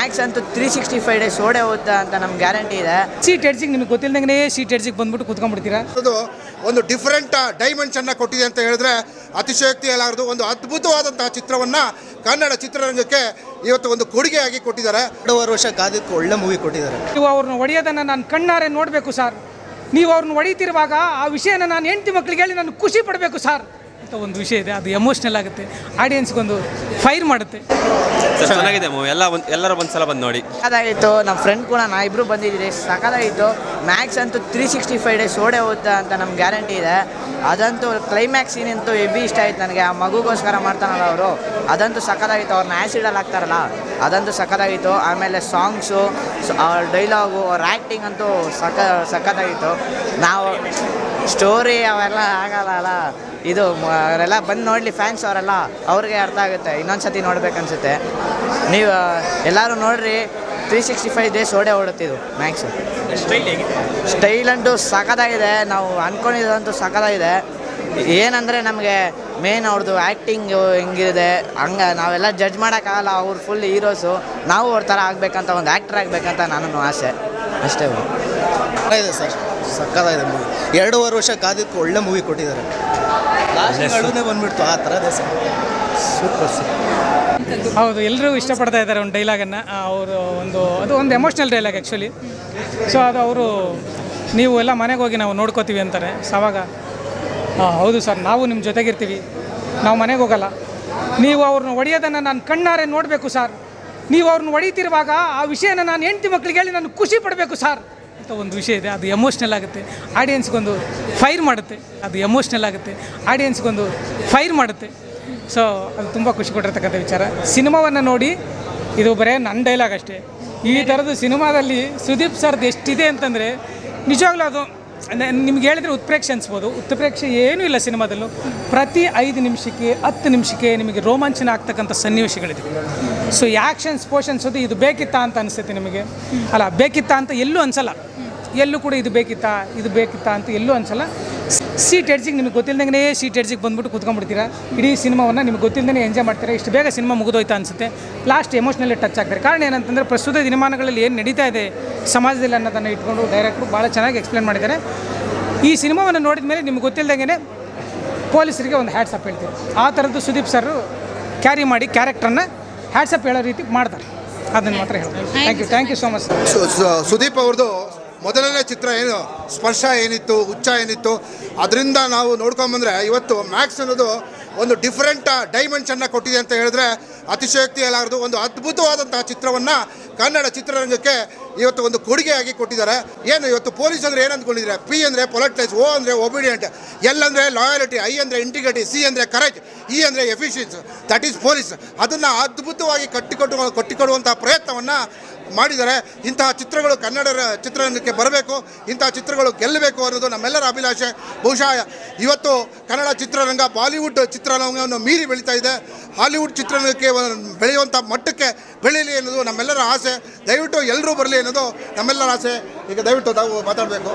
Max ಅಂತೂ 365 days ಓಡೇ ಹೋಗುತ್ತೆ ಅಂತ ನಮ್ಗೆ ಗ್ಯಾರಂಟಿ ಇದೆ. ಸೀಟ್ ಎಡ್ಜಿಗೆ ನಿಮಗೆ ಗೊತ್ತಿಲ್ಲದಂಗೆ ಸೀಟ್ ಎಡ್ಜಿಗೆ ಬಂದ್ಬಿಟ್ಟು ಕುತ್ಕೊಂಡ್ಬಿಡ್ತೀರಾ. ಅದು ಒಂದು ಡಿಫರೆಂಟ್ ಡೈಮೆನ್ಷನ್ನ ಕೊಟ್ಟಿದೆ ಅಂತ ಹೇಳಿದ್ರೆ ಅತಿಶಯೋಕ್ತಿ ಅಲ್ಲಾರದು. ಒಂದು ಅದ್ಭುತವಾದಂತಹ ಚಿತ್ರವನ್ನು ಕನ್ನಡ ಚಿತ್ರರಂಗಕ್ಕೆ ಇವತ್ತು ಒಂದು ಕೊಡುಗೆಯಾಗಿ ಕೊಟ್ಟಿದ್ದಾರೆ. 2.5 ವರ್ಷ ಕಾದಿದ್ದಕ್ಕೆ ಒಳ್ಳೆ ಮೂವಿ ಕೊಟ್ಟಿದ್ದಾರೆ. ನೀವು ಅವ್ರನ್ನ ಹೊಡೆಯೋದನ್ನು ನಾನು ಕಣ್ಣಾರೆ ನೋಡಬೇಕು ಸರ್. ನೀವು ಅವ್ರನ್ನ ಹೊಡಿತಿರುವಾಗ ಆ ವಿಷಯನ ನಾನು ಹೆಂಡತಿ ಮಕ್ಕಳಿಗೆ ಹೇಳಿ ನಾನು ಖುಷಿ ಪಡಬೇಕು ಸರ್ ಅಂತ ಒಂದು ವಿಷಯ ಇದೆ. ಅದು ಎಮೋಷ್ನಲ್ ಆಗುತ್ತೆ, ಆಡಿಯನ್ಸ್ಗೊಂದು ಫೈರ್ ಮಾಡುತ್ತೆ. ಚೆನ್ನಾಗಿದೆ ಮೂವಿ, ಎಲ್ಲರೂ ಒಂದ್ಸಲ ಬಂದು ನೋಡಿ. ಸಖತ್ತಾಗಿತ್ತು. ನಮ್ಮ ಫ್ರೆಂಡ್ ಕೂಡ ಇಬ್ಬರು ಬಂದಿದ್ದೀರಿ, ಸಖತ್ತಾಗಿತ್ತು. ಮ್ಯಾಕ್ಸ್ ಅಂತೂ 365 ಡೇಸ್ ಓಡೇ ಹೋಗುತ್ತೆ ಅಂತ ನಮ್ಗೆ ಗ್ಯಾರಂಟಿ ಇದೆ. ಅದಂತೂ ಕ್ಲೈಮ್ಯಾಕ್ಸ್ ಸೀನಂತೂ ಹೆವಿ ಇಷ್ಟ ಆಯ್ತು ನನಗೆ. ಆ ಮಗುಗೋಸ್ಕರ ಮಾಡ್ತಾನಲ್ಲ ಅವರು, ಅದಂತೂ ಸಖತ್ತಾಗಿತ್ತು. ಅವ್ರನ್ನ ಆ್ಯಸಿಡಲ್ಲಿ ಹಾಕ್ತಾರಲ್ಲ ಅದಂತೂ ಸಖತ್ತಾಗಿತ್ತು. ಆಮೇಲೆ ಸಾಂಗ್ಸು, ಅವ್ರ ಡೈಲಾಗು, ಅವ್ರ ಆ್ಯಕ್ಟಿಂಗ್ ಅಂತೂ ಸಖತ್ತಾಗಿತ್ತು. ನಾವು ಸ್ಟೋರಿ ಅವೆಲ್ಲ ಆಗಲ್ಲ, ಇದು ಅವರೆಲ್ಲ ಬಂದು ನೋಡಲಿ, ಫ್ಯಾನ್ಸ್ ಅವರೆಲ್ಲ, ಅವ್ರಿಗೆ ಅರ್ಥ ಆಗುತ್ತೆ. ಇನ್ನೊಂದು ಸತಿ ನೋಡ್ಬೇಕನ್ಸುತ್ತೆ. ನೀವು ಎಲ್ಲರೂ ನೋಡ್ರಿ, 365 ಡೇಸ್ ಓಡುತ್ತಿದ್ದು ಮ್ಯಾಕ್ಸು. ಸ್ಟೈಲ್ ಅಂತೂ ಸಖತ್ತಾಗಿದೆ. ನಾವು ಅಂದ್ಕೊಂಡಿರೋದಂತೂ ಸಖತ್ತಾಗಿದೆ. ಏನಂದರೆ ನಮಗೆ ಮೇನ್ ಅವ್ರದ್ದು ಆ್ಯಕ್ಟಿಂಗು ಹೆಂಗಿದೆ ಹಂಗೆ ನಾವೆಲ್ಲ ಜಡ್ಜ್ ಮಾಡೋಕ್ಕಾಗಲ್ಲ. ಅವ್ರು ಫುಲ್ ಹೀರೋಸು, ನಾವು ಅವ್ರ ಥರ ಆಗಬೇಕಂತ, ಒಂದು ಆ್ಯಕ್ಟರ್ ಆಗಬೇಕಂತ ನನ್ನ ಆಸೆ ಅಷ್ಟೇ. ಇದೆ ಸರ್, ಸಕ್ಕತ್ತಾಗಿದೆ ಮೂವಿ. 2.5 ವರ್ಷ ಕಾದಿದ್ದಕ್ಕೆ ಒಳ್ಳೆ ಮೂವಿ ಕೊಟ್ಟಿದ್ದಾರೆ. ಲಾಸ್ಟ್ನೇ ಬಂದ್ಬಿಡ್ತು ಆ ಥರದೇ ಸರ್. ಸೂಪರ್. ಹೌದು, ಎಲ್ಲರೂ ಇಷ್ಟಪಡ್ತಾ ಇದ್ದಾರೆ ಒಂದು ಡೈಲಾಗನ್ನು. ಅವರು ಅದು ಒಂದು ಎಮೋಷ್ನಲ್ ಡೈಲಾಗ್ ಆ್ಯಕ್ಚುಲಿ. ಸೊ ಅದು ಅವರು ನೀವು ಎಲ್ಲ ಮನೆಗೆ ಹೋಗಿ ನಾವು ನೋಡ್ಕೋತೀವಿ ಅಂತಾರೆ. ಸೊ ಆವಾಗ ಹೌದು ಸರ್, ನಾವು ನಿಮ್ಮ ಜೊತೆಗಿರ್ತೀವಿ, ನಾವು ಮನೆಗೆ ಹೋಗಲ್ಲ. ನೀವು ಅವ್ರನ್ನ ಹೊಡೆಯೋದನ್ನು ನಾನು ಕಣ್ಣಾರೆ ನೋಡಬೇಕು ಸರ್. ನೀವು ಅವ್ರನ್ನ ಹೊಡಿತಿರುವಾಗ ಆ ವಿಷಯನ ನಾನು ಹೆಂಡತಿ ಮಕ್ಕಳಿಗೆ ಹೇಳಿ ನಾನು ಖುಷಿ ಪಡಬೇಕು ಸರ್ ಅಂತ ಒಂದು ವಿಷಯ ಇದೆ. ಅದು ಎಮೋಷ್ನಲ್ ಆಗುತ್ತೆ, ಆಡಿಯನ್ಸ್ಗೊಂದು ಫೈರ್ ಮಾಡುತ್ತೆ. ಅದು ಎಮೋಷ್ನಲ್ ಆಗುತ್ತೆ, ಆಡಿಯನ್ಸ್ಗೊಂದು ಫೈರ್ ಮಾಡುತ್ತೆ. ಸೊ ಅದು ತುಂಬ ಖುಷಿ ಕೊಟ್ಟಿರ್ತಕ್ಕಂಥ ವಿಚಾರ. ಸಿನಿಮಾವನ್ನು ನೋಡಿ, ಇದು ಬರೀ ನನ್ನ ಡೈಲಾಗ್ ಅಷ್ಟೇ. ಈ ಥರದ್ದು ಸಿನಿಮಾದಲ್ಲಿ ಸುದೀಪ್ ಸರ್ದು ಎಷ್ಟಿದೆ ಅಂತಂದರೆ ನಿಜವಾಗ್ಲೂ ಅದು ನಿಮ್ಗೆ ಹೇಳಿದ್ರೆ ಉತ್ಪ್ರೇಕ್ಷೆ ಅನಿಸ್ಬೋದು. ಉತ್ಪ್ರೇಕ್ಷೆ ಏನೂ ಇಲ್ಲ ಸಿನಿಮಾದಲ್ಲೂ. ಪ್ರತಿ 5 ನಿಮಿಷಕ್ಕೆ 10 ನಿಮಿಷಕ್ಕೆ ನಿಮಗೆ ರೋಮಾಂಚನ ಆಗ್ತಕ್ಕಂಥ ಸನ್ನಿವೇಶಗಳಿದೆ. ಸೊ ಆ್ಯಕ್ಷನ್ಸ್ ಪೋರ್ಷನ್ಸ್ ಅದು ಇದು ಬೇಕಿತ್ತಾ ಅಂತ ಅನಿಸುತ್ತೆ ನಿಮಗೆ. ಅಲ್ಲ, ಬೇಕಿತ್ತಾ ಅಂತ ಎಲ್ಲೂ ಅನಿಸಲ್ಲ. ಎಲ್ಲೂ ಕೂಡ ಇದು ಬೇಕಿತ್ತಾ ಅಂತ ಎಲ್ಲೂ ಅನಿಸಲ್ಲ. ಸೀಟ್ ಎಡ್ಜಿಗೆ ನಿಮಗೆ ಗೊತ್ತಿಲ್ಲದಂಗೆ ಸೀಟ್ ಎಡ್ಜಿಗೆ ಬಂದ್ಬಿಟ್ಟು ಕುತ್ಕೊಂಡ್ಬಿಡ್ತೀರಾ. ಇಡೀ ಸಿನಿಮಾವನ್ನು ನಿಮ್ಗೆ ಗೊತ್ತಿಲ್ಲದೇ ಎಂಜಾಯ್ ಮಾಡ್ತೀರಾ. ಇಷ್ಟು ಬೇಗ ಸಿನಿಮಾ ಮುಗಿದೋಯ್ತಾ ಅನಿಸುತ್ತೆ. ಲಾಸ್ಟ್ ಎಮೋಷ್ನಲಿ ಟಚ್ ಆಗ್ತಾರೆ. ಕಾರಣ ಏನಂತಂದರೆ ಪ್ರಸ್ತುತ ದಿನಮಾನಗಳಲ್ಲಿ ಏನು ನಡೀತಾ ಇದೆ ಸಮಾಜದಲ್ಲಿ ಅನ್ನೋದನ್ನು ಇಟ್ಕೊಂಡು ಡೈರೆಕ್ಟ್ರು ಭಾಳ ಚೆನ್ನಾಗಿ ಎಕ್ಸ್ಪ್ಲೇನ್ ಮಾಡಿದ್ದಾರೆ. ಈ ಸಿನಿಮಾವನ್ನು ನೋಡಿದ ಮೇಲೆ ನಿಮ್ಗೆ ಗೊತ್ತಿಲ್ಲದಂಗೆ ಪೊಲೀಸರಿಗೆ ಒಂದು ಹ್ಯಾಟ್ಸಪ್ ಹೇಳ್ತೀವಿ. ಆ ಥರದ್ದು ಸುದೀಪ್ ಸರ್ ಕ್ಯಾರಿ ಮಾಡಿ ಕ್ಯಾರೆಕ್ಟರ್ನ ಹ್ಯಾಟ್ಸಪ್ ಹೇಳೋ ರೀತಿ ಮಾಡ್ತಾರೆ. ಅದನ್ನು ಮಾತ್ರ ಹೇಳ್ಬೋದು. Thank you so much. Sudeep ಅವ್ರದ್ದು ಮೊದಲನೇ ಚಿತ್ರ ಏನು ಸ್ಪರ್ಶ ಏನಿತ್ತು, ಹುಚ್ಚ ಏನಿತ್ತು, ಅದರಿಂದ ನಾವು ನೋಡ್ಕೊಂಬಂದರೆ ಇವತ್ತು ಮ್ಯಾಕ್ಸ್ ಅನ್ನೋದು ಒಂದು ಡಿಫರೆಂಟ್ ಡೈಮೆನ್ಷನ್ನ ಕೊಟ್ಟಿದೆ ಅಂತ ಹೇಳಿದ್ರೆ ಅತಿಶಯೋಕ್ತಿ ಅಲ್ಲಾರದು. ಒಂದು ಅದ್ಭುತವಾದಂತಹ ಚಿತ್ರವನ್ನು ಕನ್ನಡ ಚಿತ್ರರಂಗಕ್ಕೆ ಇವತ್ತು ಒಂದು ಕೊಡುಗೆಯಾಗಿ ಕೊಟ್ಟಿದ್ದಾರೆ. ಏನು ಇವತ್ತು ಪೊಲೀಸ್ ಅಂದರೆ ಏನು ಅಂದ್ಕೊಂಡಿದ್ದಾರೆ? P ಅಂದರೆ ಪೊಲೈಟ್ನೆಸ್, O ಅಂದರೆ ಒಬಿಡಿಯಂಟ್, L ಅಂದರೆ ಲಾಯಾಲಿಟಿ, I ಅಂದರೆ ಇಂಟಿಗ್ರಿಟಿ, C ಅಂದರೆ ಕರೇಜ್, E ಅಂದರೆ ಎಫಿಷಿಯನ್ಸಿ, ದಟ್ ಈಸ್ ಪೊಲೀಸ್. ಅದನ್ನು ಅದ್ಭುತವಾಗಿ ಕಟ್ಟಿಕೊಡುವಂಥ ಪ್ರಯತ್ನವನ್ನು ಮಾಡಿದ್ದಾರೆ. ಇಂತಹ ಚಿತ್ರಗಳು ಕನ್ನಡ ಚಿತ್ರರಂಗಕ್ಕೆ ಬರಬೇಕು, ಇಂತಹ ಚಿತ್ರಗಳು ಗೆಲ್ಲಬೇಕು ಅನ್ನೋದು ನಮ್ಮೆಲ್ಲರ ಅಭಿಲಾಷೆ. ಬಹುಶಃ ಇವತ್ತು ಕನ್ನಡ ಚಿತ್ರರಂಗ ಬಾಲಿವುಡ್ ಚಿತ್ರರಂಗವನ್ನು ಮೀರಿ ಬೆಳೀತಾ ಇದೆ. ಹಾಲಿವುಡ್ ಚಿತ್ರರಂಗಕ್ಕೆ ಬೆಳೆಯುವಂಥ ಮಟ್ಟಕ್ಕೆ ಬೆಳೀಲಿ ಅನ್ನೋದು ನಮ್ಮೆಲ್ಲರ ಆಸೆ. ದಯವಿಟ್ಟು ಎಲ್ಲರೂ ಬರಲಿ ಅನ್ನೋದು ನಮ್ಮೆಲ್ಲರ ಆಸೆ. ಈಗ ದಯವಿಟ್ಟು ನಾವು ಮಾತಾಡಬೇಕು.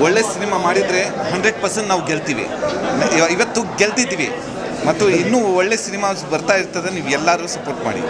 ಒಳ್ಳೆ ಸಿನಿಮಾ ಮಾಡಿದರೆ 100% ನಾವು ಗೆಲ್ತೀವಿ. ಇವತ್ತು ಗೆಲ್ತಿದ್ದೀವಿ ಮತ್ತು ಇನ್ನೂ ಒಳ್ಳೆ ಸಿನಿಮಾ ಬರ್ತಾ ಇರ್ತದೆ. ನೀವು ಎಲ್ಲರೂ ಸಪೋರ್ಟ್ ಮಾಡಿ.